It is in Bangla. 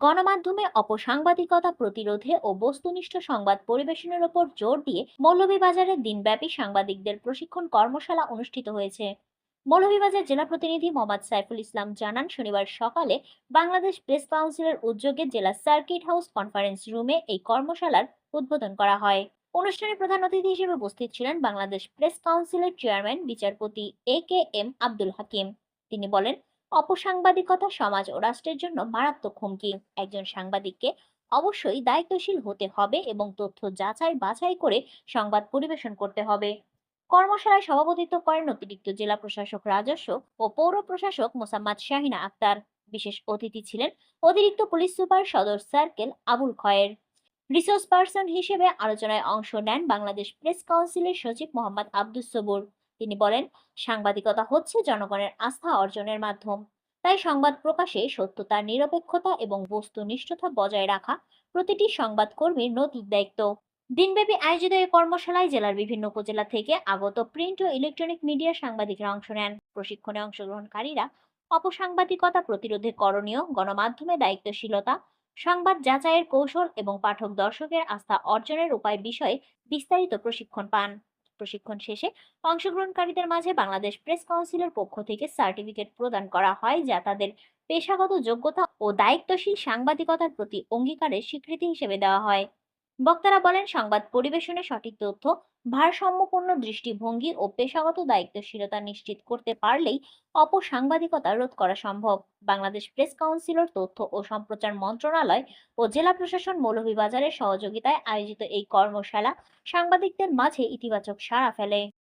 গণমাধ্যমে অপসাংবাদিকতা প্রতিরোধে ও বস্তুনিষ্ঠ সংবাদ পরিবেশনের উপর জোর দিয়ে মৌলভীবাজারে দিনব্যাপী সাংবাদিকদের প্রশিক্ষণ কর্মশালা অনুষ্ঠিত হয়েছে। মৌলভীবাজার জেলা প্রতিনিধি মোহাম্মদ সাইফুল ইসলাম জানান, শনিবার সকালে বাংলাদেশ প্রেস কাউন্সিলের উদ্যোগে জেলা সার্কিট হাউস কনফারেন্স রুমে এই কর্মশালার উদ্বোধন করা হয়। অনুষ্ঠানে প্রধান অতিথি হিসেবে উপস্থিত ছিলেন বাংলাদেশ প্রেস কাউন্সিলের চেয়ারম্যান বিচারপতি এ.কে.এম. আব্দুল হাকিম। তিনি বলেন, অপসাংবাদিকতা সমাজ ও রাষ্ট্রের জন্য মারাত্মক হুমকি। একজন সাংবাদিককে অবশ্যই দায়িত্বশীল হতে হবে এবং তথ্য যাচাই বাছাই করে সংবাদ পরিবেশন করতে হবে। কর্মশালায় সভাপতিত্ব করেন অতিরিক্ত জেলা প্রশাসক রাজস্ব ও পৌর প্রশাসক মোসাম্মদ শাহিনা আক্তার। বিশেষ অতিথি ছিলেন অতিরিক্ত পুলিশ সুপার সদর সার্কেল আবুল খয়ের। রিসোর্স পার্সন হিসেবে আলোচনায় অংশ নেন বাংলাদেশ প্রেস কাউন্সিলের সচিব মোহাম্মদ আব্দুস সবুর। তিনি বলেন, সাংবাদিকতা হচ্ছে জনগণের আস্থা অর্জনের মাধ্যম। তাই সংবাদ প্রকাশে সত্যতা, নিরপেক্ষতা এবং বস্তুনিষ্ঠতা বজায় রাখা প্রতিটি সংবাদকর্মীর নৈতিক দায়িত্ব। দিনব্যাপী আয়োজিত এই কর্মশালায় জেলার বিভিন্ন উপজেলা থেকে আগত প্রিন্ট ও ইলেকট্রনিক মিডিয়ার সাংবাদিকরা অংশ নেন। প্রশিক্ষণে অংশগ্রহণকারীরা অপসাংবাদিকতা প্রতিরোধে করণীয়, গণমাধ্যমে দায়িত্বশীলতা, সংবাদ যাচাইয়ের কৌশল এবং পাঠক দর্শকের আস্থা অর্জনের উপায় বিষয়ে বিস্তারিত প্রশিক্ষণ পান। প্রশিক্ষণ শেষে অংশগ্রহণকারীদের মাঝে বাংলাদেশ প্রেস কাউন্সিলের পক্ষ থেকে সার্টিফিকেট প্রদান করা হয়, যা তাদের পেশাগত যোগ্যতা ও দায়িত্বশীল সাংবাদিকতার প্রতি অঙ্গীকারের স্বীকৃতি হিসেবে দেওয়া হয়। বক্তারা বলেন, সংবাদ পরিবেশনে সঠিক তথ্য, ভারসাম্যপূর্ণ দৃষ্টিভঙ্গি ও পেশাগত দায়িত্বশীলতা নিশ্চিত করতে পারলেই অপসাংবাদিকতা রোধ করা সম্ভব। বাংলাদেশ প্রেস কাউন্সিলর, তথ্য ও সম্প্রচার মন্ত্রণালয় ও জেলা প্রশাসন মৌলভীবাজারের সহযোগিতায় আয়োজিত এই কর্মশালা সাংবাদিকদের মাঝে ইতিবাচক সাড়া ফেলে।